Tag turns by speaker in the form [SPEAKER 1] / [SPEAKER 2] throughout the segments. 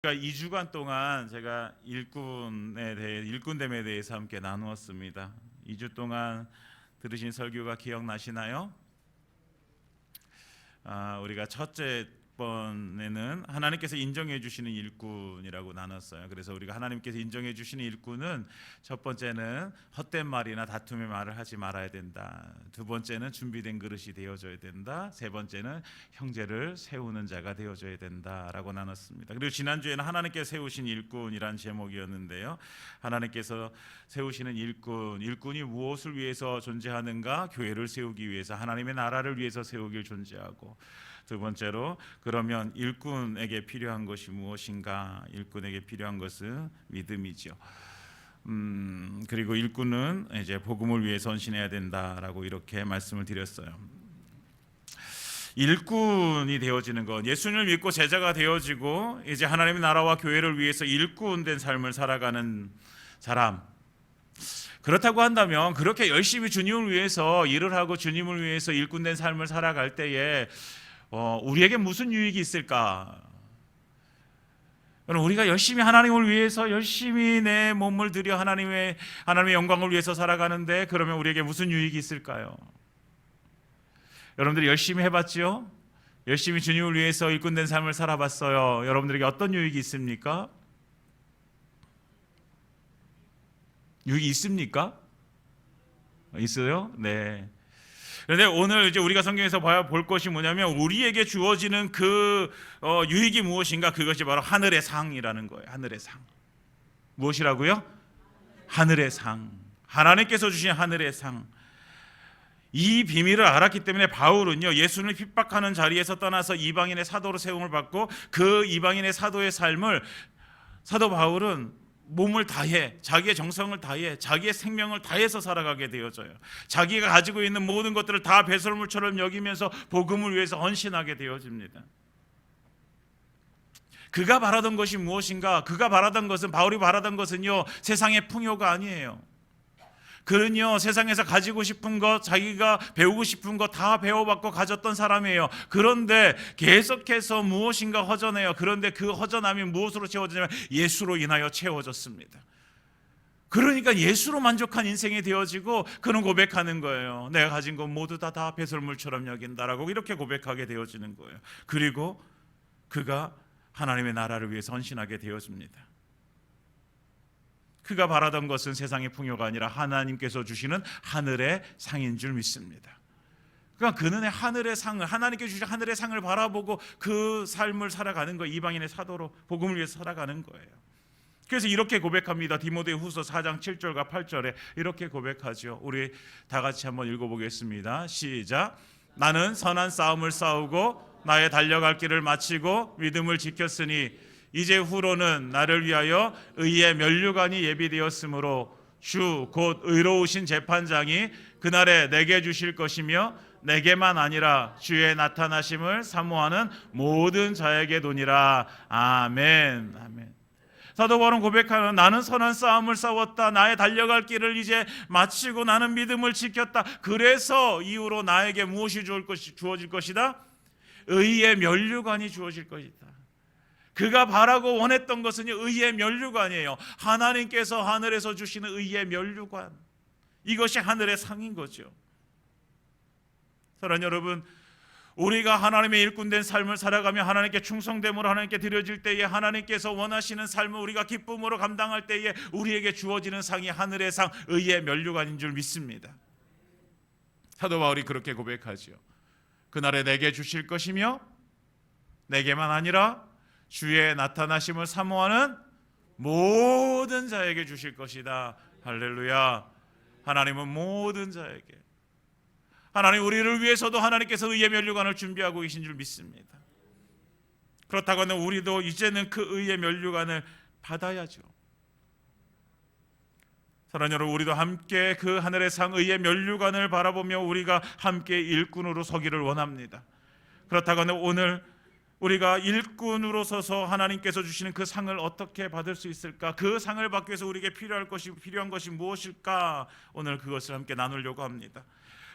[SPEAKER 1] 2주간 동안 제가 일꾼됨에 대해서 함께 나누었습니다. 2주 동안 들으신 설교가 기억나시나요? 우리가 첫째 번에는 하나님께서 인정해 주시는 일꾼이라고 나눴어요. 그래서 우리가 하나님께서 인정해 주시는 일꾼은 첫 번째는 헛된 말이나 다툼의 말을 하지 말아야 된다. 두 번째는 준비된 그릇이 되어줘야 된다. 세 번째는 형제를 세우는 자가 되어줘야 된다라고 나눴습니다. 그리고 지난주에는 하나님께서 세우신 일꾼이란 제목이었는데요. 하나님께서 세우시는 일꾼이 무엇을 위해서 존재하는가? 교회를 세우기 위해서, 하나님의 나라를 위해서 세우길 존재하고, 두 번째로 그러면 일꾼에게 필요한 것이 무엇인가? 일꾼에게 필요한 것은 믿음이죠. 그리고 일꾼은 이제 복음을 위해 헌신해야 된다라고 이렇게 말씀을 드렸어요. 일꾼이 되어지는 것, 예수님을 믿고 제자가 되어지고 이제 하나님의 나라와 교회를 위해서 일꾼된 삶을 살아가는 사람, 그렇다고 한다면 그렇게 열심히 주님을 위해서 일을 하고 주님을 위해서 일꾼된 삶을 살아갈 때에 우리에게 무슨 유익이 있을까? 우리가 열심히 하나님을 위해서 열심히 내 몸을 들여 하나님의 영광을 위해서 살아가는데 그러면 우리에게 무슨 유익이 있을까요? 여러분들이 열심히 해봤죠? 열심히 주님을 위해서 일꾼된 삶을 살아봤어요. 여러분들에게 어떤 유익이 있습니까? 유익이 있습니까? 있어요? 네. 그런데 오늘 이제 우리가 성경에서 볼 것이 뭐냐면 우리에게 주어지는 그 유익이 무엇인가? 그것이 바로 하늘의 상이라는 거예요. 하늘의 상. 무엇이라고요? 하늘의 상. 하나님께서 주신 하늘의 상. 이 비밀을 알았기 때문에 바울은요, 예수님을 핍박하는 자리에서 떠나서 이방인의 사도로 세움을 받고 그 이방인의 사도의 삶을 사도 바울은 몸을 다해, 자기의 정성을 다해, 자기의 생명을 다해서 살아가게 되어져요. 자기가 가지고 있는 모든 것들을 다 배설물처럼 여기면서 복음을 위해서 헌신하게 되어집니다. 그가 바라던 것이 무엇인가? 그가 바라던 것은, 바울이 바라던 것은요, 세상의 풍요가 아니에요. 그는요, 세상에서 가지고 싶은 것, 자기가 배우고 싶은 것 다 배워받고 가졌던 사람이에요. 그런데 계속해서 무엇인가 허전해요. 그런데 그 허전함이 무엇으로 채워지냐면 예수로 인하여 채워졌습니다. 그러니까 예수로 만족한 인생이 되어지고 그는 고백하는 거예요. 내가 가진 것 모두 다 배설물처럼 여긴다라고 이렇게 고백하게 되어지는 거예요. 그리고 그가 하나님의 나라를 위해서 헌신하게 되어집니다. 그가 바라던 것은 세상의 풍요가 아니라 하나님께서 주시는 하늘의 상인 줄 믿습니다. 그러니까 그는 하늘의 상을, 하나님께 주신 하늘의 상을 바라보고 그 삶을 살아가는 거예요. 이방인의 사도로 복음을 위해서 살아가는 거예요. 그래서 이렇게 고백합니다. 디모데후서 4장 7절과 8절에 이렇게 고백하죠. 우리 다 같이 한번 읽어보겠습니다. 시작. 나는 선한 싸움을 싸우고 나의 달려갈 길을 마치고 믿음을 지켰으니 이제 후로는 나를 위하여 의의 면류관이 예비되었으므로 주 곧 의로우신 재판장이 그날에 내게 주실 것이며 내게만 아니라 주의 나타나심을 사모하는 모든 자에게 도니라. 아멘. 아멘. 사도 바울은 고백하는, 나는 선한 싸움을 싸웠다. 나의 달려갈 길을 이제 마치고 나는 믿음을 지켰다. 그래서 이후로 나에게 무엇이 주어질 것이다? 의의 면류관이 주어질 것이다. 그가 바라고 원했던 것은 의의 면류관이에요. 하나님께서 하늘에서 주시는 의의 면류관, 이것이 하늘의 상인 거죠. 사랑하는 여러분, 우리가 하나님의 일꾼된 삶을 살아가며 하나님께 충성됨으로 하나님께 드려질 때에 하나님께서 원하시는 삶을 우리가 기쁨으로 감당할 때에 우리에게 주어지는 상이 하늘의 상, 의의 면류관인 줄 믿습니다. 사도 바울이 그렇게 고백하죠. 그날에 내게 주실 것이며 내게만 아니라 주의 나타나심을 사모하는 모든 자에게 주실 것이다. 할렐루야. 하나님은 모든 자에게, 하나님 우리를 위해서도 하나님께서 의의 면류관을 준비하고 계신 줄 믿습니다. 그렇다고 하면 우리도 이제는 그 의의 면류관을 받아야죠. 사랑하는 여러분, 우리도 함께 그 하늘의 상 의의 면류관을 바라보며 우리가 함께 일꾼으로 서기를 원합니다. 그렇다고 하면 오늘 우리가 일꾼으로 서서 하나님께서 주시는 그 상을 어떻게 받을 수 있을까? 그 상을 받기 위해서 우리에게 필요한 것이 무엇일까? 오늘 그것을 함께 나누려고 합니다.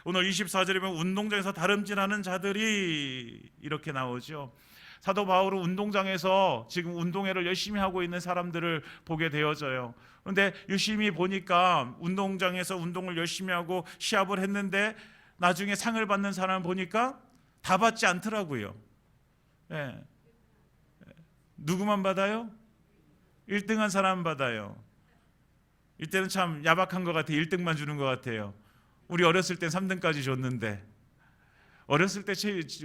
[SPEAKER 1] 오늘 24절에 보면 운동장에서 다름질하는 자들이 이렇게 나오죠. 사도 바울은 운동장에서 지금 운동회를 열심히 하고 있는 사람들을 보게 되어져요. 그런데 열심히 보니까 운동장에서 운동을 열심히 하고 시합을 했는데 나중에 상을 받는 사람을 보니까 다 받지 않더라고요. 예. 누구만 받아요? 1등한 사람 받아요. 이때는 참 야박한 것 같아요. 1등만 주는 것 같아요. 우리 어렸을 땐 3등까지 줬는데, 어렸을 때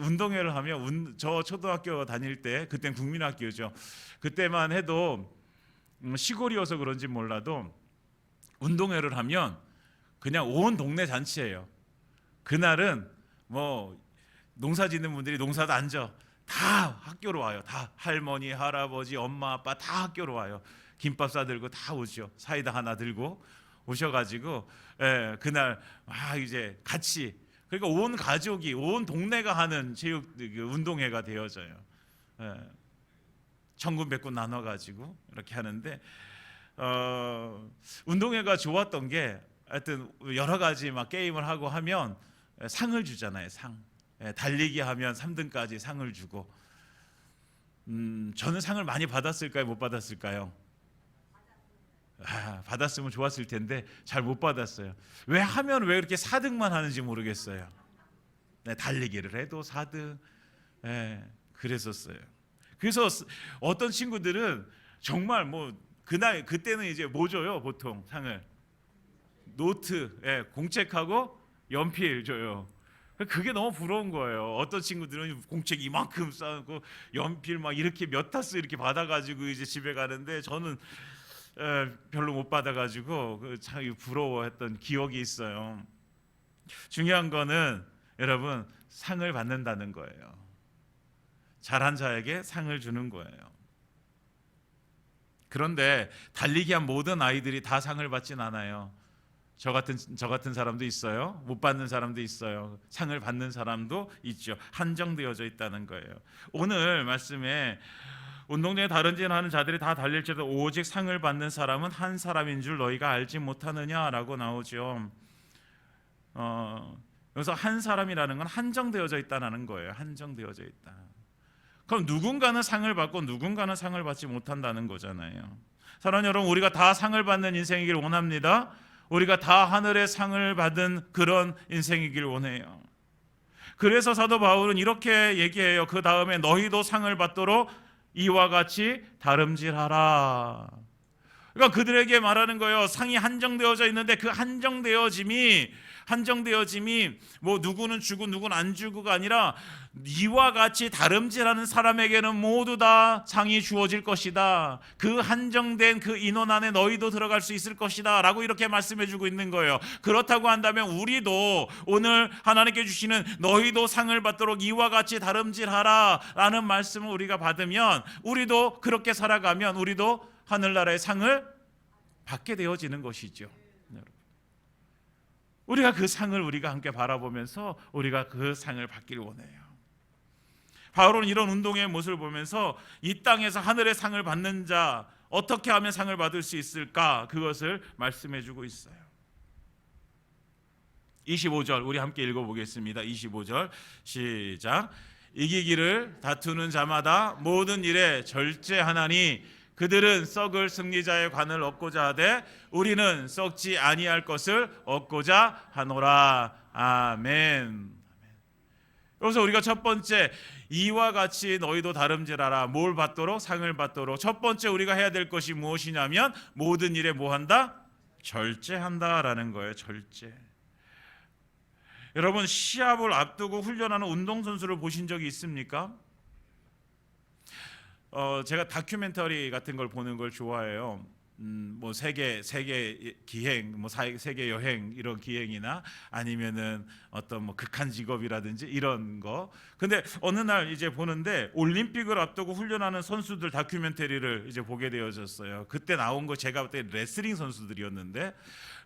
[SPEAKER 1] 운동회를 하면 저 초등학교 다닐 때, 그땐 국민학교죠. 그때만 해도 시골이어서 그런지 몰라도 운동회를 하면 그냥 온 동네 잔치예요. 그날은 뭐 농사 짓는 분들이 농사도 안 져. 다 학교로 와요. 다 할머니, 할아버지, 엄마, 아빠 다 학교로 와요. 김밥 싸들고 다 오죠. 사이다 하나 들고 오셔가지고 그날 이제 같이, 그러니까 온 가족이, 온 동네가 하는 체육 운동회가 되어져요. 천군백군 나눠가지고 이렇게 하는데 운동회가 좋았던 게 하여튼 여러 가지 막 게임을 하고 하면 상을 주잖아요. 상. 달리기 하면 3등까지 상을 주고. 저는 상을 많이 받았을까요? 못 받았을까요? 받았으면 좋았을 텐데 잘 못 받았어요. 왜 이렇게 4등만 하는지 모르겠어요. 달리기를 해도 4등. 그랬었어요. 그래서 어떤 친구들은 정말 뭐 그때는 이제 뭐 줘요? 보통 상을 노트, 공책하고 연필 줘요. 그게 너무 부러운 거예요. 어떤 친구들은 공책 이만큼 쌓고 연필 막 이렇게 몇 타스 이렇게 받아가지고 이제 집에 가는데 저는 별로 못 받아가지고 참 부러워했던 기억이 있어요. 중요한 거는 여러분 상을 받는다는 거예요. 잘한 자에게 상을 주는 거예요. 그런데 달리기 한 모든 아이들이 다 상을 받진 않아요. 저 같은 사람도 있어요. 못 받는 사람도 있어요. 상을 받는 사람도 있죠. 한정되어져 있다는 거예요. 오늘 말씀에 운동장에 다른질하는 자들이 다 달릴지라도 오직 상을 받는 사람은 한 사람인 줄 너희가 알지 못하느냐라고 나오죠. 그래서 한 사람이라는 건 한정되어져 있다는 거예요. 한정되어져 있다. 그럼 누군가는 상을 받고 누군가는 상을 받지 못한다는 거잖아요. 사랑하는 여러분, 우리가 다 상을 받는 인생이길 원합니다. 우리가 다 하늘의 상을 받은 그런 인생이길 원해요. 그래서 사도 바울은 이렇게 얘기해요. 그 다음에 너희도 상을 받도록 이와 같이 다름질하라. 그러니까 그들에게 말하는 거예요. 상이 한정되어져 있는데 그 한정되어짐이 뭐 누구는 주고 누구는 안 주고가 아니라 이와 같이 다름질하는 사람에게는 모두 다 상이 주어질 것이다. 그 한정된 그 인원 안에 너희도 들어갈 수 있을 것이다 라고 이렇게 말씀해 주고 있는 거예요. 그렇다고 한다면 우리도 오늘 하나님께 주시는 너희도 상을 받도록 이와 같이 다름질하라 라는 말씀을 우리가 받으면, 우리도 그렇게 살아가면 우리도 하늘나라의 상을 받게 되어지는 것이죠. 우리가 그 상을 우리가 함께 바라보면서 우리가 그 상을 받기를 원해요. 바울은 이런 운동의 모습을 보면서 이 땅에서 하늘의 상을 받는 자, 어떻게 하면 상을 받을 수 있을까, 그것을 말씀해 주고 있어요. 25절 우리 함께 읽어보겠습니다. 25절 시작. 이기기를 다투는 자마다 모든 일에 절제하나니 그들은 썩을 승리자의 관을 얻고자 하되 우리는 썩지 아니할 것을 얻고자 하노라. 아멘. 그래서 우리가 첫 번째, 이와 같이 너희도 다름질하라. 뭘 받도록? 상을 받도록. 첫 번째 우리가 해야 될 것이 무엇이냐면 모든 일에 뭐 한다? 절제한다라는 거예요. 절제. 여러분, 시합을 앞두고 훈련하는 운동선수를 보신 적이 있습니까? 제가 다큐멘터리 같은 걸 보는 걸 좋아해요. 뭐 세계 기행, 뭐 세계 여행 이런 기행이나 아니면은 어떤 뭐 극한 직업이라든지 이런 거. 근데 어느 날 이제 보는데 올림픽을 앞두고 훈련하는 선수들 다큐멘터리를 이제 보게 되어졌어요. 그때 나온 거 제가 그때 레슬링 선수들이었는데,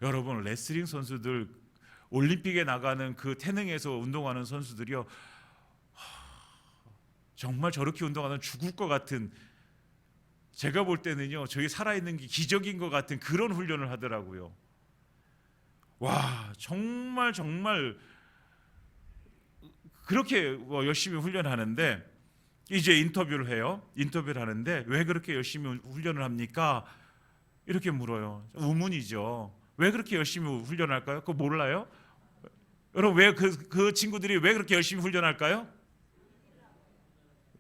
[SPEAKER 1] 여러분 레슬링 선수들 올림픽에 나가는 그 태능에서 운동하는 선수들이요. 정말 저렇게 운동하면 죽을 것 같은, 제가 볼 때는요 저기 살아있는 게 기적인 것 같은 그런 훈련을 하더라고요. 와, 정말 그렇게 열심히 훈련하는데 이제 인터뷰를 해요. 인터뷰를 하는데 왜 그렇게 열심히 훈련을 합니까? 이렇게 물어요. 의문이죠. 왜 그렇게 열심히 훈련할까요? 그거 몰라요? 여러분 왜 그 친구들이 왜 그렇게 열심히 훈련할까요?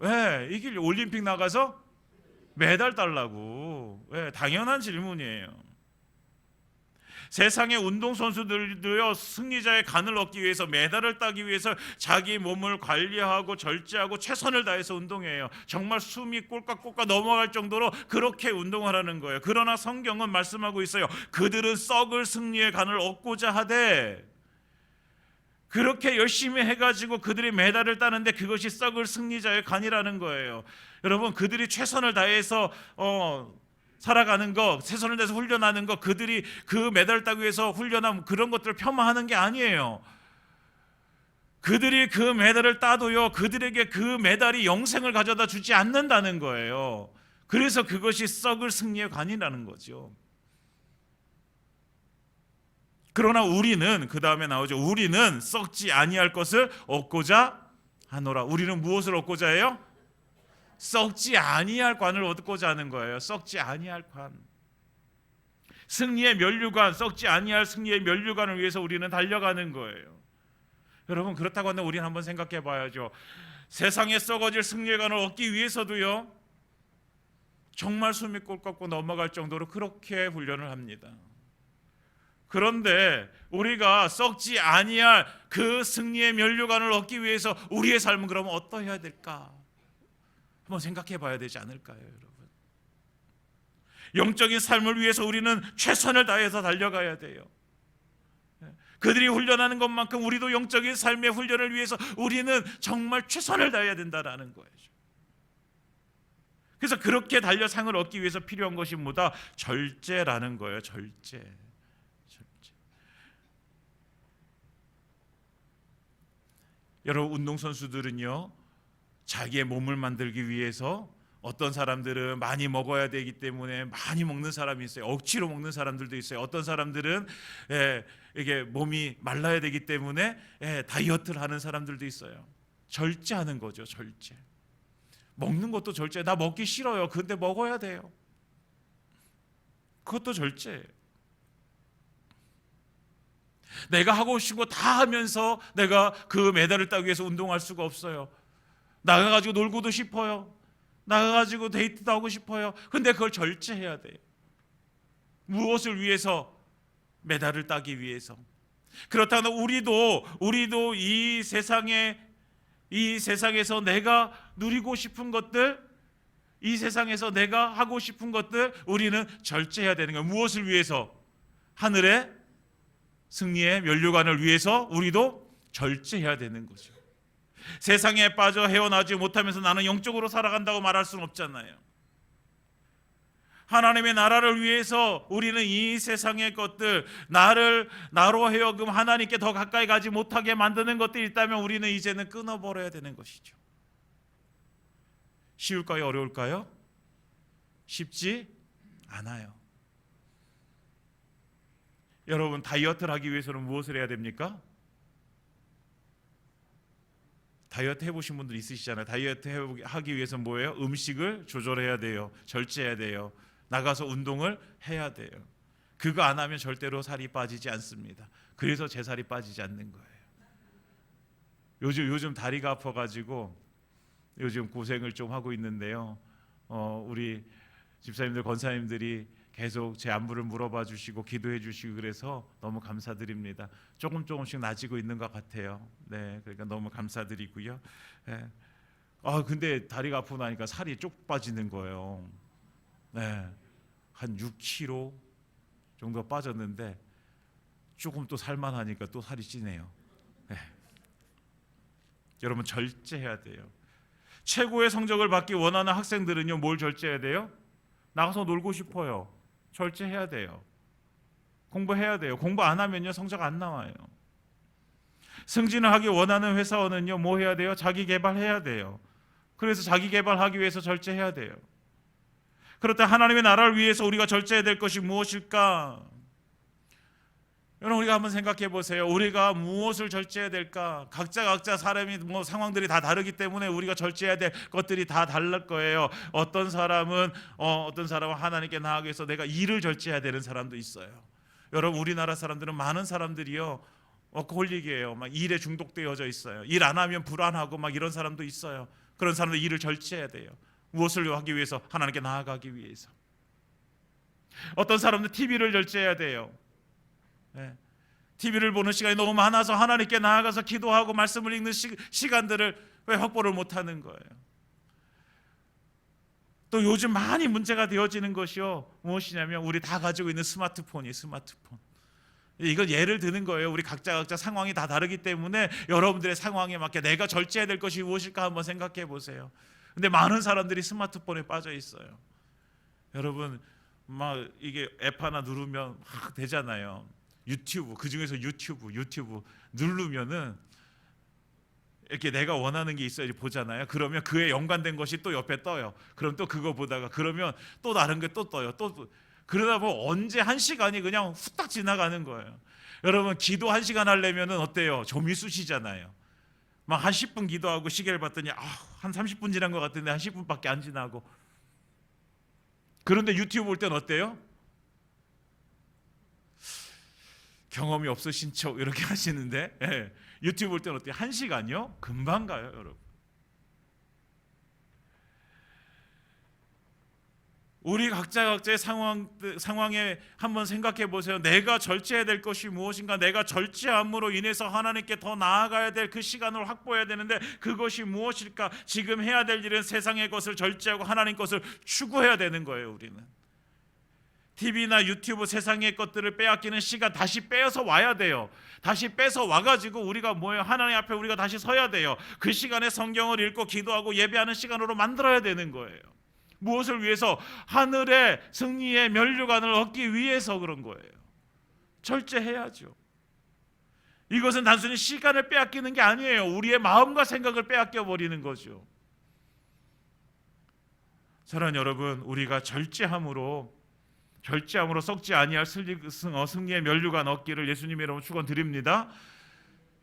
[SPEAKER 1] 왜? 이길 올림픽 나가서 메달 달라고. 왜? 당연한 질문이에요. 세상의 운동선수들도요, 승리자의 간을 얻기 위해서, 메달을 따기 위해서 자기 몸을 관리하고 절제하고 최선을 다해서 운동해요. 정말 숨이 꼴깍꼴깍 넘어갈 정도로 그렇게 운동하라는 거예요. 그러나 성경은 말씀하고 있어요. 그들은 썩을 승리의 간을 얻고자 하되, 그렇게 열심히 해가지고 그들이 메달을 따는데 그것이 썩을 승리자의 간이라는 거예요. 여러분, 그들이 최선을 다해서 살아가는 거, 최선을 다해서 훈련하는 거, 그들이 그 메달을 따기 위해서 훈련한 그런 것들을 폄하하는 게 아니에요. 그들이 그 메달을 따도요, 그들에게 그 메달이 영생을 가져다 주지 않는다는 거예요. 그래서 그것이 썩을 승리의 관이라는 거죠. 그러나 우리는, 그 다음에 나오죠. 우리는 썩지 아니할 것을 얻고자 하노라. 우리는 무엇을 얻고자 해요? 썩지 아니할 관을 얻고자 하는 거예요. 썩지 아니할 관. 승리의 면류관, 썩지 아니할 승리의 면류관을 위해서 우리는 달려가는 거예요. 여러분, 그렇다고 한다면 우리는 한번 생각해 봐야죠. 세상에 썩어질 승리의 관을 얻기 위해서도요, 정말 숨이 꼴깍꼴 넘어갈 정도로 그렇게 훈련을 합니다. 그런데 우리가 썩지 아니할 그 승리의 면류관을 얻기 위해서 우리의 삶은 그러면 어떠해야 될까? 한번 생각해 봐야 되지 않을까요, 여러분? 영적인 삶을 위해서 우리는 최선을 다해서 달려가야 돼요. 그들이 훈련하는 것만큼 우리도 영적인 삶의 훈련을 위해서 우리는 정말 최선을 다해야 된다는 거예요. 그래서 그렇게 달려 상을 얻기 위해서 필요한 것이 뭐다? 절제라는 거예요. 절제. 여러분, 운동선수들은요, 자기의 몸을 만들기 위해서 어떤 사람들은 많이 먹어야 되기 때문에 많이 먹는 사람이 있어요. 억지로 먹는 사람들도 있어요. 어떤 사람들은 이게 몸이 말라야 되기 때문에 다이어트를 하는 사람들도 있어요. 절제하는 거죠. 절제. 먹는 것도 절제. 나 먹기 싫어요. 근데 먹어야 돼요. 그것도 절제예요. 내가 하고 싶은 거 다 하면서 내가 그 메달을 따기 위해서 운동할 수가 없어요. 나가가지고 놀고도 싶어요. 나가가지고 데이트도 하고 싶어요. 근데 그걸 절제해야 돼요. 무엇을 위해서? 메달을 따기 위해서. 그렇다면 우리도 이 세상에서 내가 누리고 싶은 것들, 이 세상에서 내가 하고 싶은 것들, 우리는 절제해야 되는 거예요. 무엇을 위해서? 하늘의 승리의 면류관을 위해서 우리도 절제해야 되는 거죠. 세상에 빠져 헤어나지 못하면서 나는 영적으로 살아간다고 말할 수는 없잖아요. 하나님의 나라를 위해서 우리는 이 세상의 것들, 나로 하여금 하나님께 더 가까이 가지 못하게 만드는 것들이 있다면 우리는 이제는 끊어버려야 되는 것이죠. 쉬울까요? 어려울까요? 쉽지 않아요. 여러분, 다이어트를 하기 위해서는 무엇을 해야 됩니까? 다이어트 해보신 분들 있으시잖아요. 다이어트 하기 위해서 뭐예요? 음식을 조절해야 돼요. 절제해야 돼요. 나가서 운동을 해야 돼요. 그거 안 하면 절대로 살이 빠지지 않습니다. 그래서 제 살이 빠지지 않는 거예요. 요즘 다리가 아파가지고 요즘 고생을 좀 하고 있는데요. 우리 집사님들, 권사님들이 계속 제 안부를 물어봐 주시고 기도해 주시고 그래서 너무 감사드립니다. 조금씩 나아지고 있는 것 같아요. 네, 그러니까 너무 감사드리고요. 네. 근데 다리가 아프고 나니까 살이 쭉 빠지는 거예요. 네, 한 6kg 정도 빠졌는데 조금 또 살만하니까 또 살이 찌네요. 네. 여러분, 절제해야 돼요. 최고의 성적을 받기 원하는 학생들은요, 뭘 절제해야 돼요? 나가서 놀고 싶어요. 절제해야 돼요. 공부해야 돼요. 공부 안 하면요, 성적 안 나와요. 승진을 하기 원하는 회사원은요, 뭐 해야 돼요? 자기 개발해야 돼요. 그래서 자기 개발하기 위해서 절제해야 돼요. 그렇다 하나님의 나라를 위해서 우리가 절제해야 될 것이 무엇일까? 여러분, 우리가 한번 생각해 보세요. 우리가 무엇을 절제해야 될까? 각자 사람이 상황들이 다 다르기 때문에 우리가 절제해야 될 것들이 다 다를 거예요. 어떤 사람은 하나님께 나아가기 위해서 내가 일을 절제해야 되는 사람도 있어요. 여러분, 우리나라 사람들은 많은 사람들이요, 워커홀릭이에요. 막 일에 중독되어져 있어요. 일 안 하면 불안하고 막 이런 사람도 있어요. 그런 사람들 일을 절제해야 돼요. 무엇을 하기 위해서? 하나님께 나아가기 위해서. 어떤 사람들 TV를 절제해야 돼요. TV를 보는 시간이 너무 많아서 하나님께 나아가서 기도하고 말씀을 읽는 시간들을 왜 확보를 못하는 거예요? 또 요즘 많이 문제가 되어지는 것이요, 무엇이냐면 우리 다 가지고 있는 스마트폰이에요. 스마트폰. 이건 예를 드는 거예요. 우리 각자 상황이 다 다르기 때문에 여러분들의 상황에 맞게 내가 절제해야 될 것이 무엇일까 한번 생각해 보세요. 근데 많은 사람들이 스마트폰에 빠져 있어요. 여러분, 막 이게 앱 하나 누르면 막 되잖아요. 유튜브, 그중에서 유튜브 누르면은 이렇게 내가 원하는 게 있어야지 보잖아요. 그러면 그에 연관된 것이 또 옆에 떠요. 그럼 또 그거 보다가 그러면 또 다른 게 또 떠요. 또 그러다 보면 언제 1시간이 그냥 후딱 지나가는 거예요. 여러분, 기도 1시간 하려면은 어때요? 좀이 쑤시잖아요. 막 한 10분 기도하고 시계를 봤더니 한 30분 지난 것 같은데 한 10분밖에 안 지나고. 그런데 유튜브 볼 땐 어때요? 경험이 없으신 척 이렇게 하시는데, 유튜브 볼 땐 어때요? 1시간이요? 금방 가요, 여러분. 우리 각자의 상황에 한번 생각해 보세요. 내가 절제해야 될 것이 무엇인가? 내가 절제함으로 인해서 하나님께 더 나아가야 될 그 시간을 확보해야 되는데 그것이 무엇일까? 지금 해야 될 일은 세상의 것을 절제하고 하나님 것을 추구해야 되는 거예요. 우리는 TV나 유튜브 세상의 것들을 빼앗기는 시간 다시 빼서 와야 돼요. 다시 빼서 와가지고 우리가 하나님 앞에 우리가 다시 서야 돼요. 그 시간에 성경을 읽고 기도하고 예배하는 시간으로 만들어야 되는 거예요. 무엇을 위해서? 하늘의 승리의 면류관을 얻기 위해서 그런 거예요. 절제해야죠. 이것은 단순히 시간을 빼앗기는 게 아니에요. 우리의 마음과 생각을 빼앗겨 버리는 거죠. 사랑하는 여러분, 우리가 절제함으로 썩지 아니할 승리의 면류관 얻기를 예수님의 이름으로 축원드립니다.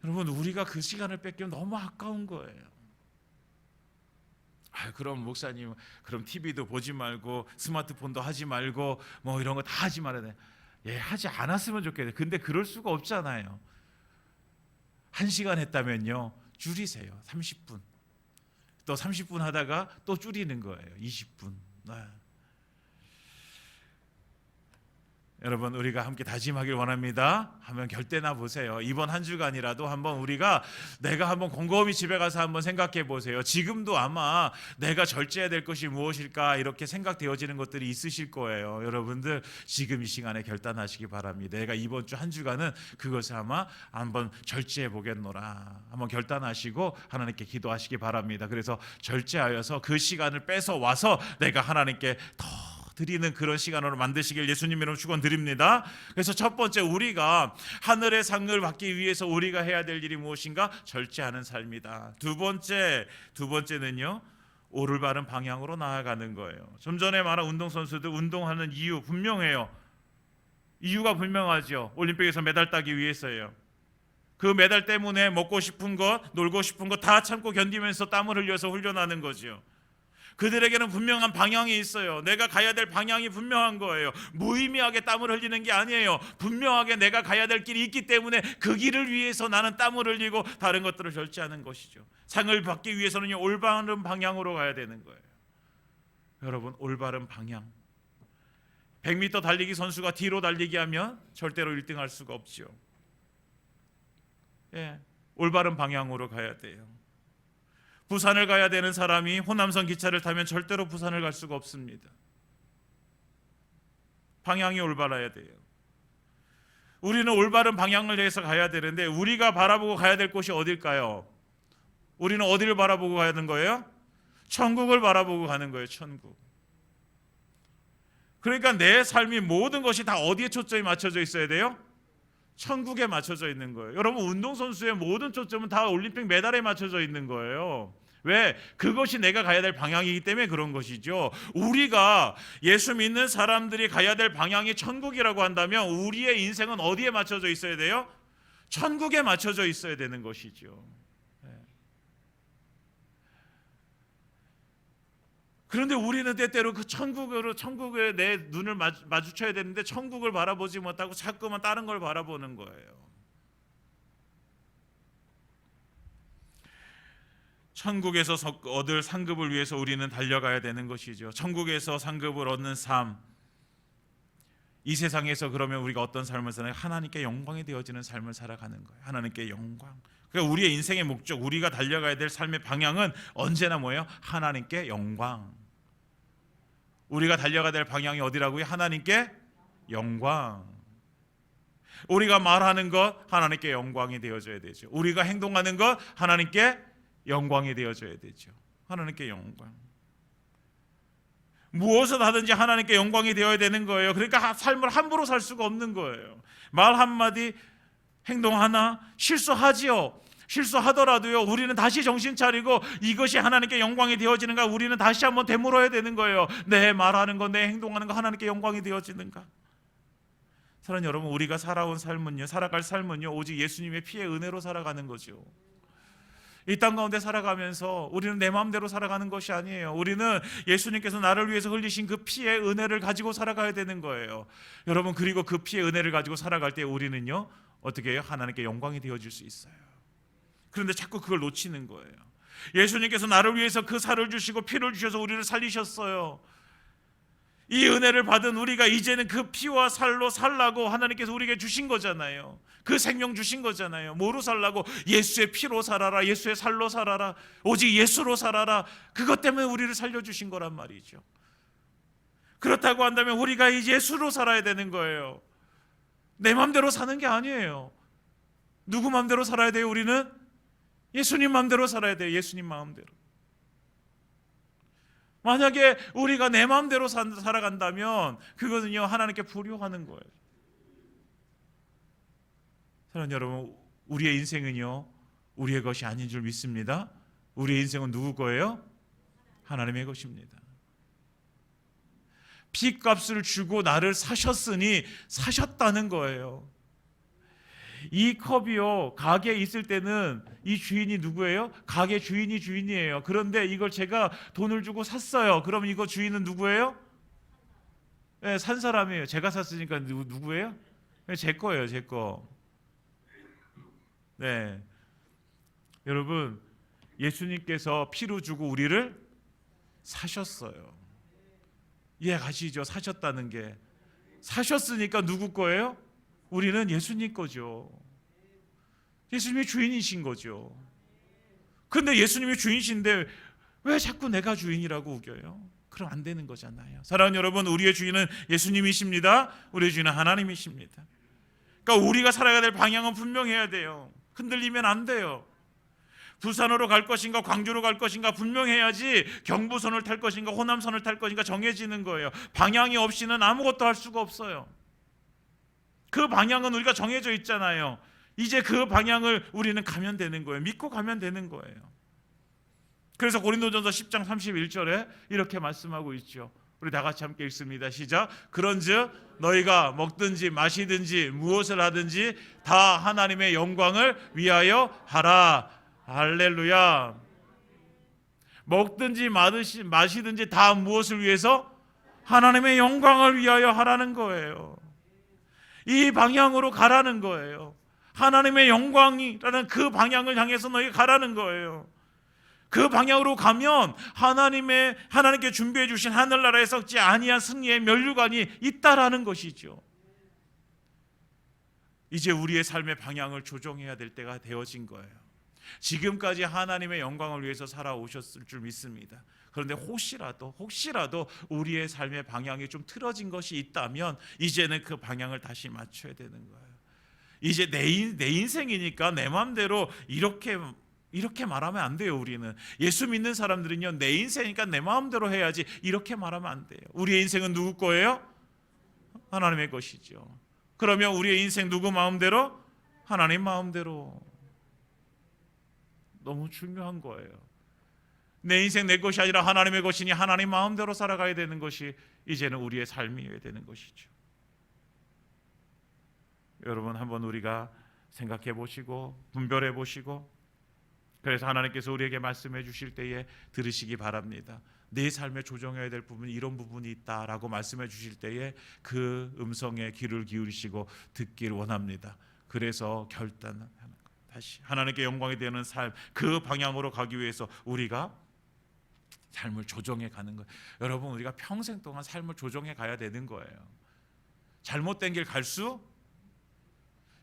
[SPEAKER 1] 여러분, 우리가 그 시간을 뺏기면 너무 아까운 거예요. 그럼 목사님, 그럼 TV도 보지 말고 스마트폰도 하지 말고 뭐 이런 거 다 하지 말아야 돼. 하지 않았으면 좋겠어요. 근데 그럴 수가 없잖아요. 1시간 했다면요, 줄이세요. 30분. 또 30분 하다가 또 줄이는 거예요. 20분. 여러분, 우리가 함께 다짐하길 원합니다. 한번 결대나 보세요. 이번 한 주간이라도 한번 내가 한번 곰곰이 집에 가서 한번 생각해 보세요. 지금도 아마 내가 절제해야 될 것이 무엇일까 이렇게 생각되어지는 것들이 있으실 거예요. 여러분들, 지금 이 시간에 결단하시기 바랍니다. 내가 이번 주 한 주간은 그것을 아마 한번 절제해 보겠노라. 한번 결단하시고 하나님께 기도하시기 바랍니다. 그래서 절제하여서 그 시간을 뺏어 와서 내가 하나님께 더 드리는 그런 시간으로 만드시길 예수님 이름으로 축원드립니다. 그래서 첫 번째, 우리가 하늘의 상을 받기 위해서 우리가 해야 될 일이 무엇인가? 절제하는 삶이다. 두 번째는요, 오를 바른 방향으로 나아가는 거예요. 좀 전에 말한 운동선수들 운동하는 이유 분명해요. 이유가 분명하죠. 올림픽에서 메달 따기 위해서예요. 그 메달 때문에 먹고 싶은 것, 놀고 싶은 것 다 참고 견디면서 땀을 흘려서 훈련하는 거죠. 그들에게는 분명한 방향이 있어요. 내가 가야 될 방향이 분명한 거예요. 무의미하게 땀을 흘리는 게 아니에요. 분명하게 내가 가야 될 길이 있기 때문에 그 길을 위해서 나는 땀을 흘리고 다른 것들을 절제하는 것이죠. 상을 받기 위해서는요, 올바른 방향으로 가야 되는 거예요. 여러분, 올바른 방향. 100m 달리기 선수가 뒤로 달리기 하면 절대로 1등할 수가 없죠. 올바른 방향으로 가야 돼요. 부산을 가야 되는 사람이 호남선 기차를 타면 절대로 부산을 갈 수가 없습니다. 방향이 올바라야 돼요. 우리는 올바른 방향을 해서 가야 되는데 우리가 바라보고 가야 될 곳이 어딜까요? 우리는 어디를 바라보고 가야 하는 거예요? 천국을 바라보고 가는 거예요. 천국. 그러니까 내 삶이 모든 것이 다 어디에 초점이 맞춰져 있어야 돼요? 천국에 맞춰져 있는 거예요. 여러분, 운동선수의 모든 초점은 다 올림픽 메달에 맞춰져 있는 거예요. 왜? 그것이 내가 가야 될 방향이기 때문에 그런 것이죠. 우리가 예수 믿는 사람들이 가야 될 방향이 천국이라고 한다면 우리의 인생은 어디에 맞춰져 있어야 돼요? 천국에 맞춰져 있어야 되는 것이죠. 그런데 우리는 때때로 그 천국에 내 눈을 마주쳐야 되는데 천국을 바라보지 못하고 자꾸만 다른 걸 바라보는 거예요. 천국에서 얻을 상급을 위해서 우리는 달려가야 되는 것이죠. 천국에서 상급을 얻는 삶, 이 세상에서 그러면 우리가 어떤 삶을 사나요? 하나님께 영광이 되어지는 삶을 살아가는 거예요. 하나님께 영광. 그러니까 우리의 인생의 목적, 우리가 달려가야 될 삶의 방향은 언제나 뭐예요? 하나님께 영광. 우리가 달려가야 될 방향이 어디라고요? 하나님께 영광. 우리가 말하는 것 하나님께 영광이 되어져야 되죠. 우리가 행동하는 것 하나님께 영광이 되어져야 되죠. 하나님께 영광. 무엇을 하든지 하나님께 영광이 되어야 되는 거예요. 그러니까 삶을 함부로 살 수가 없는 거예요. 말 한마디, 행동 하나 실수하지요. 실수하더라도요, 우리는 다시 정신 차리고 이것이 하나님께 영광이 되어지는가, 우리는 다시 한번 되물어야 되는 거예요. 내 말하는 거, 내 행동하는 거 하나님께 영광이 되어지는가. 사랑하는 여러분, 우리가 살아갈 삶은요 오직 예수님의 피의 은혜로 살아가는 거죠. 이 땅 가운데 살아가면서 우리는 내 마음대로 살아가는 것이 아니에요. 우리는 예수님께서 나를 위해서 흘리신 그 피의 은혜를 가지고 살아가야 되는 거예요. 여러분, 그리고 그 피의 은혜를 가지고 살아갈 때 우리는요 어떻게 해요? 하나님께 영광이 되어질 수 있어요. 그런데 자꾸 그걸 놓치는 거예요. 예수님께서 나를 위해서 그 살을 주시고 피를 주셔서 우리를 살리셨어요. 이 은혜를 받은 우리가 이제는 그 피와 살로 살라고 하나님께서 우리에게 주신 거잖아요. 그 생명 주신 거잖아요. 뭐로 살라고? 예수의 피로 살아라, 예수의 살로 살아라, 오직 예수로 살아라. 그것 때문에 우리를 살려주신 거란 말이죠. 그렇다고 한다면 우리가 이제 예수로 살아야 되는 거예요. 내 마음대로 사는 게 아니에요. 누구 마음대로 살아야 돼요? 우리는 예수님 마음대로 살아야 돼요. 예수님 마음대로. 만약에 우리가 내 마음대로 살아간다면 그것은요 하나님께 불효하는 거예요. 사랑하는 여러분, 우리의 인생은요 우리의 것이 아닌 줄 믿습니다. 우리의 인생은 누구 거예요? 하나님의 것입니다. 피값을 주고 나를 사셨으니 사셨다는 거예요. 이 컵이요 가게에 있을 때는 이 주인이 누구예요? 가게 주인이 주인이에요. 그런데 이걸 제가 돈을 주고 샀어요. 그럼 이거 주인은 누구예요? 네, 산 사람이에요. 제가 샀으니까 누구예요? 네, 제 거예요. 제 거. 네, 여러분, 예수님께서 피로 주고 우리를 사셨어요. 이해가시죠? 사셨다는 게. 사셨으니까 누구 거예요? 우리는 예수님 거죠. 예수님이 주인이신 거죠. 그런데 예수님이 주인이신데 왜 자꾸 내가 주인이라고 우겨요? 그럼 안 되는 거잖아요. 사랑하는 여러분, 우리의 주인은 예수님이십니다. 우리의 주인은 하나님이십니다. 그러니까 우리가 살아가야 될 방향은 분명해야 돼요. 흔들리면 안 돼요. 부산으로 갈 것인가 광주로 갈 것인가 분명해야지 경부선을 탈 것인가 호남선을 탈 것인가 정해지는 거예요. 방향이 없이는 아무것도 할 수가 없어요. 그 방향은 우리가 정해져 있잖아요. 이제 그 방향을 우리는 가면 되는 거예요. 믿고 가면 되는 거예요. 그래서 고린도전서 10장 31절에 이렇게 말씀하고 있죠. 우리 다 같이 함께 읽습니다. 시작. 그런즉 너희가 먹든지 마시든지 무엇을 하든지 다 하나님의 영광을 위하여 하라. 할렐루야. 먹든지 마시든지 다 무엇을 위해서? 하나님의 영광을 위하여 하라는 거예요. 이 방향으로 가라는 거예요. 하나님의 영광이라는 그 방향을 향해서 너희 가라는 거예요. 그 방향으로 가면 하나님께 준비해 주신 하늘나라에 썩지 아니한 승리의 면류관이 있다라는 것이죠. 이제 우리의 삶의 방향을 조정해야 될 때가 되어진 거예요. 지금까지 하나님의 영광을 위해서 살아오셨을 줄 믿습니다. 그런데 혹시라도 우리의 삶의 방향이 좀 틀어진 것이 있다면 이제는 그 방향을 다시 맞춰야 되는 거예요. 이제 내 인생이니까 내 마음대로 이렇게 말하면 안 돼요. 우리는 예수 믿는 사람들은요 내 인생이니까 내 마음대로 해야지 이렇게 말하면 안 돼요. 우리의 인생은 누구 거예요? 하나님의 것이죠. 그러면 우리의 인생 누구 마음대로? 하나님 마음대로. 너무 중요한 거예요. 내 인생 내 것이 아니라 하나님의 것이니 하나님 마음대로 살아가야 되는 것이 이제는 우리의 삶이어야 되는 것이죠. 여러분, 한번 우리가 생각해 보시고 분별해 보시고, 그래서 하나님께서 우리에게 말씀해 주실 때에 들으시기 바랍니다. 내 삶에 조정해야 될 부분이 이런 부분이 있다라고 말씀해 주실 때에 그 음성에 귀를 기울이시고 듣기를 원합니다. 그래서 결단하는 것, 다시 하나님께 영광이 되는 삶, 그 방향으로 가기 위해서 우리가 삶을 조정해 가는 거예요. 여러분, 우리가 평생 동안 삶을 조정해 가야 되는 거예요. 잘못된 길 갈 수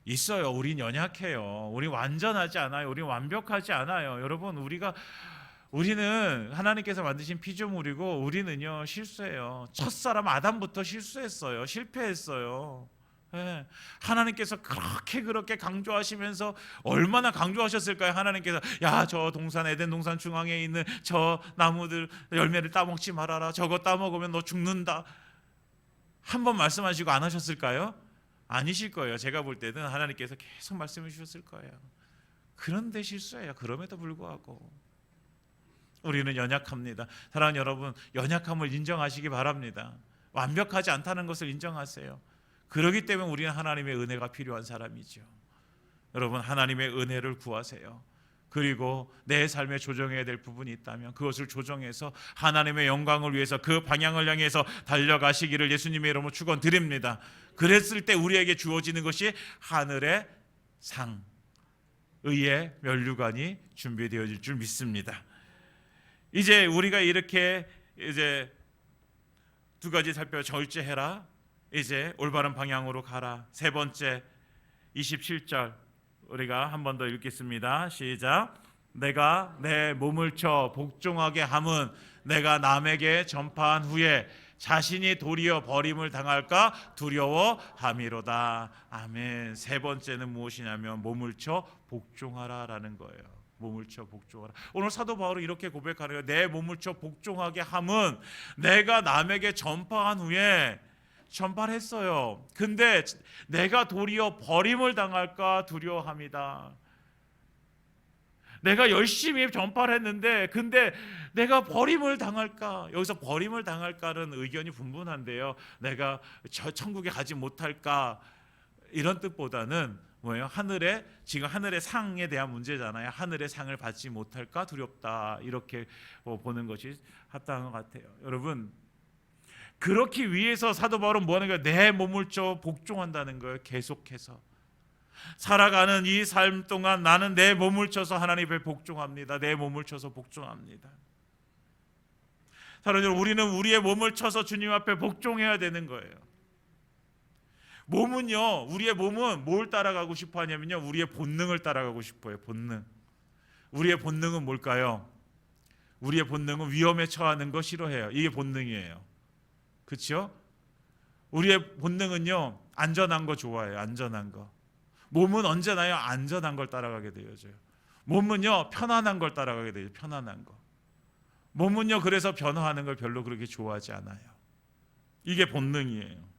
[SPEAKER 1] 있어요. 우린 연약해요. 우리 완전하지 않아요. 우리 완벽하지 않아요. 여러분, 우리는 하나님께서 만드신 피조물이고 우리는요 실수해요. 첫사람 아담부터 실수했어요. 실패했어요. 예. 하나님께서 그렇게 강조하시면서 얼마나 강조하셨을까요? 하나님께서 야, 저 동산 에덴 동산 중앙에 있는 저 나무들 열매를 따먹지 말아라. 저거 따먹으면 너 죽는다. 한 번 말씀하시고 안 하셨을까요? 아니실 거예요. 제가 볼 때는 하나님께서 계속 말씀해 주셨을 거예요. 그런데 실수해요. 그럼에도 불구하고 우리는 연약합니다. 사랑하는 여러분, 연약함을 인정하시기 바랍니다. 완벽하지 않다는 것을 인정하세요. 그렇기 때문에 우리는 하나님의 은혜가 필요한 사람이죠. 여러분, 하나님의 은혜를 구하세요. 그리고 내 삶에 조정해야 될 부분이 있다면 그것을 조정해서 하나님의 영광을 위해서 그 방향을 향해서 달려가시기를 예수님의 이름으로 축원드립니다. 그랬을 때 우리에게 주어지는 것이 하늘의 상, 의의 면류관이 준비되어질 줄 믿습니다. 이제 우리가 이렇게 이제 두 가지 살펴 절제해라, 이제 올바른 방향으로 가라. 세 번째 27절 우리가 한 번 더 읽겠습니다. 시작. 내가 내 몸을 쳐 복종하게 함은 내가 남에게 전파한 후에 자신이 도리어 버림을 당할까 두려워함이로다. 아멘. 세 번째는 무엇이냐면 몸을 쳐 복종하라라는 거예요. 몸을 쳐 복종하라. 오늘 사도 바울은 이렇게 고백하는 거예요. 내 몸을 쳐 복종하게 함은 내가 남에게 전파한 후에 전파를 했어요. 근데 내가 도리어 버림을 당할까 두려워합니다. 내가 열심히 전파를 했는데 근데 내가 버림을 당할까. 여기서 버림을 당할까는 의견이 분분한데요. 내가 천국에 가지 못할까 이런 뜻보다는 뭐예요? 지금 하늘의 상에 대한 문제잖아요. 하늘의 상을 받지 못할까 두렵다, 이렇게 보는 것이 합당한 것 같아요. 여러분, 그렇기 위해서 사도 바울은 뭐 하는 거예요? 내 몸을 쳐 복종한다는 거예요. 계속해서 살아가는 이 삶 동안 나는 내 몸을 쳐서 하나님 앞에 복종합니다. 내 몸을 쳐서 복종합니다. 사랑하는 여러분, 우리는 우리의 몸을 쳐서 주님 앞에 복종해야 되는 거예요. 우리의 몸은 뭘 따라가고 싶어 하냐면요, 우리의 본능을 따라가고 싶어요. 본능. 우리의 본능은 뭘까요? 우리의 본능은 위험에 처하는 거 싫어해요. 이게 본능이에요. 그렇죠? 우리의 본능은요, 안전한 거 좋아해요. 안전한 거. 몸은 언제나요, 안전한 걸 따라가게 되어져요. 몸은요, 편안한 걸 따라가게 돼요. 편안한 거. 몸은요, 그래서 변화하는 걸 별로 그렇게 좋아하지 않아요. 이게 본능이에요.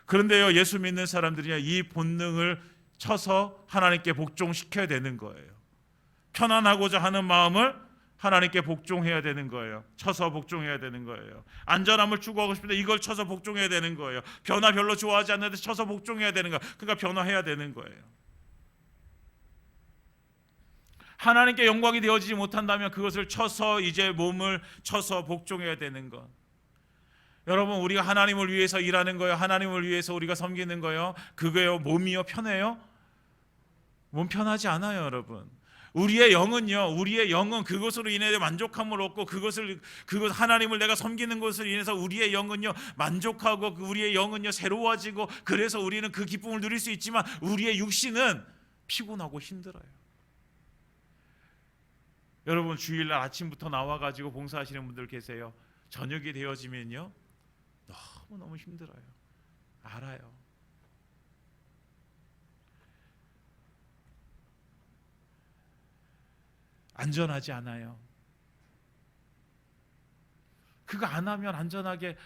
[SPEAKER 1] 그런데요, 예수 믿는 사람들이 이 본능을 쳐서 하나님께 복종시켜야 되는 거예요. 편안하고자 하는 마음을 하나님께 복종해야 되는 거예요. 쳐서 복종해야 되는 거예요. 안전함을 추구하고 싶은데 이걸 쳐서 복종해야 되는 거예요. 변화 별로 좋아하지 않는데 쳐서 복종해야 되는 거예요. 그러니까 변화해야 되는 거예요. 하나님께 영광이 되어지지 못한다면 그것을 쳐서 이제 몸을 쳐서 복종해야 되는 것. 여러분, 우리가 하나님을 위해서 일하는 거예요. 하나님을 위해서 우리가 섬기는 거예요. 그거요, 몸이요 편해요? 몸 편하지 않아요, 여러분. 우리의 영은 그것으로 인해 만족함을 얻고 그것 하나님을 내가 섬기는 것을 인해서 우리의 영은요 만족하고 우리의 영은요 새로워지고, 그래서 우리는 그 기쁨을 누릴 수 있지만 우리의 육신은 피곤하고 힘들어요. 여러분, 주일날 아침부터 나와가지고 봉사하시는 분들 계세요. 저녁이 되어지면요 너무너무 힘들어요. 알아요. 안전하지 않아요. 그거 안 하면 안전하게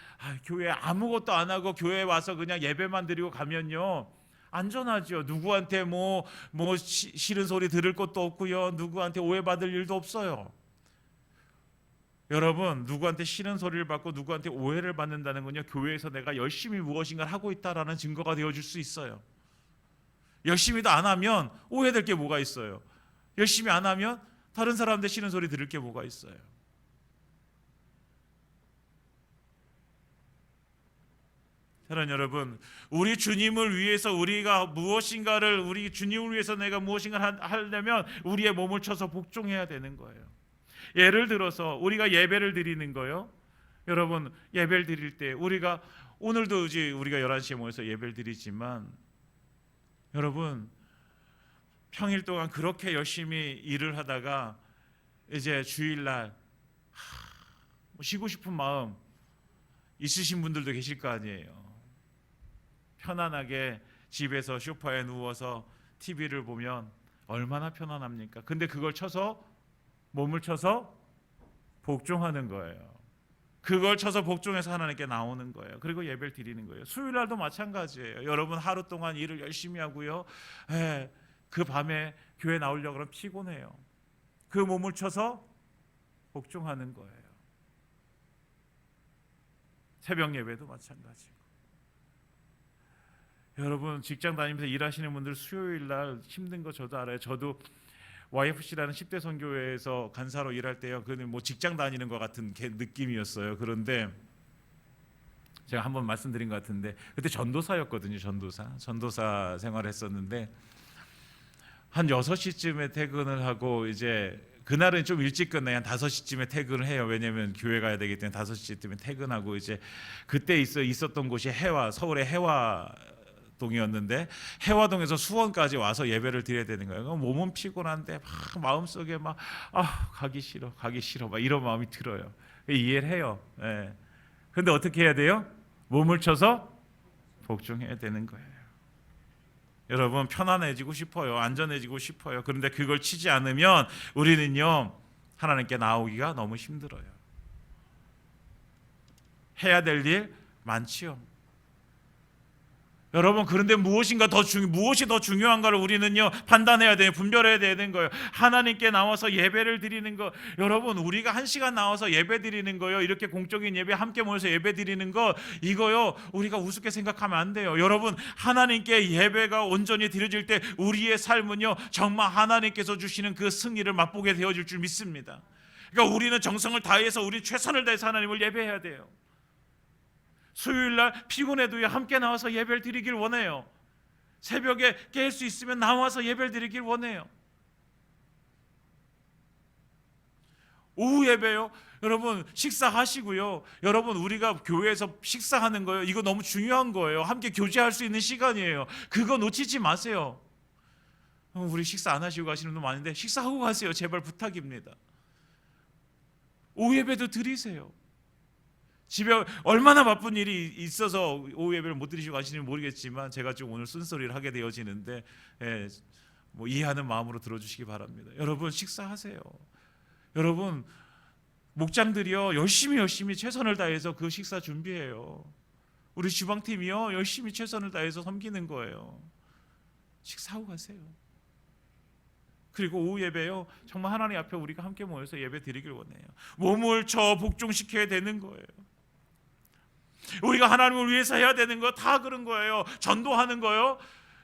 [SPEAKER 1] 교회 아무것도 안 하고 교회에 와서 그냥 예배만 드리고 가면요 안전하죠. 누구한테 뭐 싫은 소리 들을 것도 없고요. 누구한테 오해받을 일도 없어요. 여러분, 누구한테 싫은 소리를 받고 누구한테 오해를 받는다는 건요, 교회에서 내가 열심히 무엇인가를 하고 있다라는 증거가 되어줄 수 있어요. 열심히도 안 하면 오해될 게 뭐가 있어요? 열심히 안 하면 다른 사람한테 싫은 소리 들을 게 뭐가 있어요? 사랑하는 여러분, 우리 주님을 위해서 우리가 무엇인가를, 우리 주님을 위해서 내가 무엇인가를 하려면 우리의 몸을 쳐서 복종해야 되는 거예요. 예를 들어서 우리가 예배를 드리는 거요. 여러분, 예배를 드릴 때 우리가 오늘도 이제 우리가 11시에 모여서 예배를 드리지만, 여러분, 평일 동안 그렇게 열심히 일을 하다가 이제 주일날 쉬고 싶은 마음 있으신 분들도 계실 거 아니에요. 편안하게 집에서 소파에 누워서 TV를 보면 얼마나 편안합니까? 근데 그걸 쳐서, 몸을 쳐서 복종하는 거예요. 그걸 쳐서 복종해서 하나님께 나오는 거예요. 그리고 예배를 드리는 거예요. 수요일날도 마찬가지예요. 여러분, 하루 동안 일을 열심히 하고요, 그 밤에 교회 나오려고 하면 피곤해요. 그 몸을 쳐서 복종하는 거예요. 새벽 예배도 마찬가지고. 여러분, 직장 다니면서 일하시는 분들 수요일날 힘든 거 저도 알아요. 저도 YFC라는 10대 선교회에서 간사로 일할 때요, 그는 뭐 직장 다니는 것 같은 느낌이었어요. 그런데 제가 한번 말씀드린 것 같은데, 그때 전도사였거든요. 전도사 생활을 했었는데, 한 6시쯤에 퇴근을 하고, 이제 그날은 좀 일찍 끝나요. 한 5시쯤에 퇴근을 해요. 왜냐하면 교회 가야 되기 때문에 5시쯤에 퇴근하고, 이제 그때 있었던 곳이 서울의 해화동이었는데, 해화동에서 수원까지 와서 예배를 드려야 되는 거예요. 몸은 피곤한데 막 마음속에 막 가기 싫어 막 이런 마음이 들어요. 이해를 해요. 근데 어떻게 해야 돼요? 몸을 쳐서 복종해야 되는 거예요. 여러분, 편안해지고 싶어요. 안전해지고 싶어요. 그런데 그걸 치지 않으면 우리는요, 하나님께 나오기가 너무 힘들어요. 해야 될 일 많지요. 여러분, 그런데 무엇이 더 중요한가를 우리는요, 판단해야 돼요. 분별해야 되는 거예요. 하나님께 나와서 예배를 드리는 거. 여러분, 우리가 1시간 나와서 예배 드리는 거요, 이렇게 공적인 예배 함께 모여서 예배 드리는 거, 이거요, 우리가 우습게 생각하면 안 돼요. 여러분, 하나님께 예배가 온전히 드려질 때 우리의 삶은요, 정말 하나님께서 주시는 그 승리를 맛보게 되어질 줄 믿습니다. 그러니까 우리는 정성을 다해서, 우리 최선을 다해서 하나님을 예배해야 돼요. 수요일날 피곤해도요, 함께 나와서 예배를 드리길 원해요. 새벽에 깰 수 있으면 나와서 예배를 드리길 원해요. 오후 예배요, 여러분 식사하시고요. 여러분, 우리가 교회에서 식사하는 거예요, 이거 너무 중요한 거예요. 함께 교제할 수 있는 시간이에요. 그거 놓치지 마세요. 우리 식사 안 하시고 가시는 분 많은데 식사하고 가세요. 제발 부탁입니다. 오후 예배도 드리세요. 집에 얼마나 바쁜 일이 있어서 오후 예배를 못 드리시고 가시는지 모르겠지만, 제가 지금 오늘 쓴소리를 하게 되어지는데, 뭐 이해하는 마음으로 들어주시기 바랍니다. 여러분, 식사하세요. 여러분, 목장들이요, 열심히 최선을 다해서 그 식사 준비해요. 우리 주방팀이요, 열심히 최선을 다해서 섬기는 거예요. 식사하고 가세요. 그리고 오후 예배요, 정말 하나님 앞에 우리가 함께 모여서 예배 드리길 원해요. 몸을 쳐 복종시켜야 되는 거예요. 우리가 하나님을 위해서 해야 되는 거 다 그런 거예요. 전도하는 거요,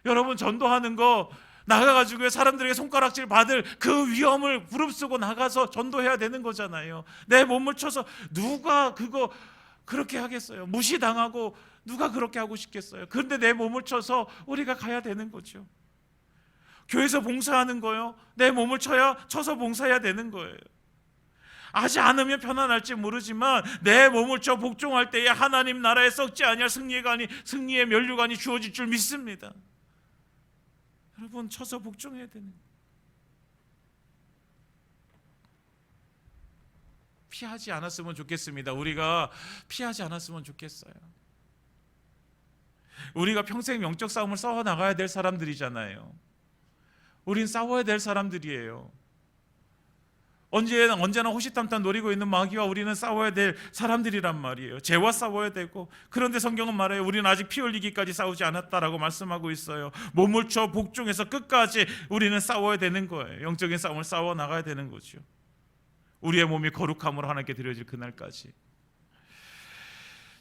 [SPEAKER 1] 여러분, 전도하는 거 나가가지고 사람들에게 손가락질 받을 그 위험을 무릅쓰고 나가서 전도해야 되는 거잖아요. 내 몸을 쳐서 누가 그거 그렇게 하겠어요? 무시당하고 누가 그렇게 하고 싶겠어요? 그런데 내 몸을 쳐서 우리가 가야 되는 거죠. 교회에서 봉사하는 거요, 내 몸을 쳐서 봉사해야 되는 거예요. 하지 않으면 편안할지 모르지만 내 몸을 쳐 복종할 때에 하나님 나라에 썩지 아니할 승리의 면류관이 주어질 줄 믿습니다. 여러분, 쳐서 복종해야 되는 거예요. 피하지 않았으면 좋겠습니다. 우리가 피하지 않았으면 좋겠어요. 우리가 평생 영적 싸움을 싸워 나가야 될 사람들이잖아요. 우린 싸워야 될 사람들이에요. 언제나 호시탐탐 노리고 있는 마귀와 우리는 싸워야 될 사람들이란 말이에요. 죄와 싸워야 되고, 그런데 성경은 말해요, 우리는 아직 피 흘리기까지 싸우지 않았다라고 말씀하고 있어요. 몸을 쳐 복종해서 끝까지 우리는 싸워야 되는 거예요. 영적인 싸움을 싸워 나가야 되는 거죠. 우리의 몸이 거룩함으로 하나님께 드려질 그날까지.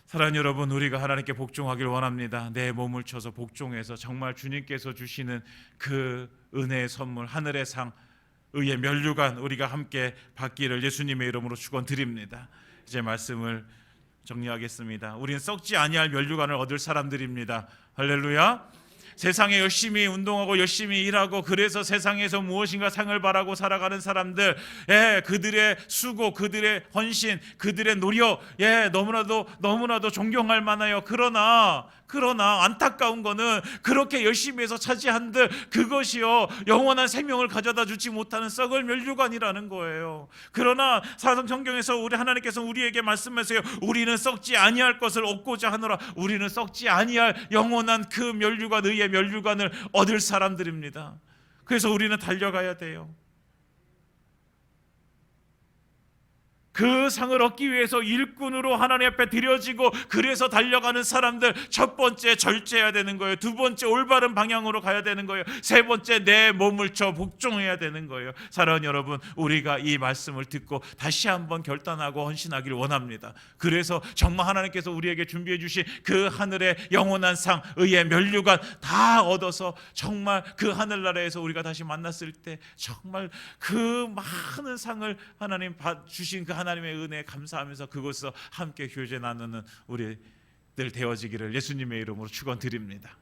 [SPEAKER 1] 사랑하는 여러분, 우리가 하나님께 복종하길 원합니다. 내 몸을 쳐서 복종해서 정말 주님께서 주시는 그 은혜의 선물, 하늘의 상, 의의 면류관 우리가 함께 받기를 예수님의 이름으로 축원드립니다. 이제 말씀을 정리하겠습니다. 우리는 썩지 아니할 면류관을 얻을 사람들입니다. 할렐루야. 세상에 열심히 운동하고 열심히 일하고 그래서 세상에서 무엇인가 상을 바라고 살아가는 사람들, 그들의 수고, 그들의 헌신, 그들의 노력, 너무나도 존경할 만해요. 그러나 안타까운 거는 그렇게 열심히 해서 차지한들 그것이요 영원한 생명을 가져다 주지 못하는 썩을 면류관이라는 거예요. 그러나 성경에서 우리 하나님께서 우리에게 말씀하세요. 우리는 썩지 아니할 것을 얻고자 하노라. 우리는 썩지 아니할 영원한 그 면류관, 의의 면류관을 얻을 사람들입니다. 그래서 우리는 달려가야 돼요. 그 상을 얻기 위해서 일꾼으로 하나님 앞에 드려지고 그래서 달려가는 사람들, 첫 번째 절제해야 되는 거예요. 두 번째 올바른 방향으로 가야 되는 거예요. 세 번째 내 몸을 쳐 복종해야 되는 거예요. 사랑하는 여러분, 우리가 이 말씀을 듣고 다시 한번 결단하고 헌신하기를 원합니다. 그래서 정말 하나님께서 우리에게 준비해 주신 그 하늘의 영원한 상, 의의 면류관 다 얻어서 정말 그 하늘나라에서 우리가 다시 만났을 때 정말 그 많은 상을 하나님 주신 그 하나님의 은혜에 감사하면서 그곳에서 함께 교제 나누는 우리들 되어지기를 예수님의 이름으로 축원드립니다.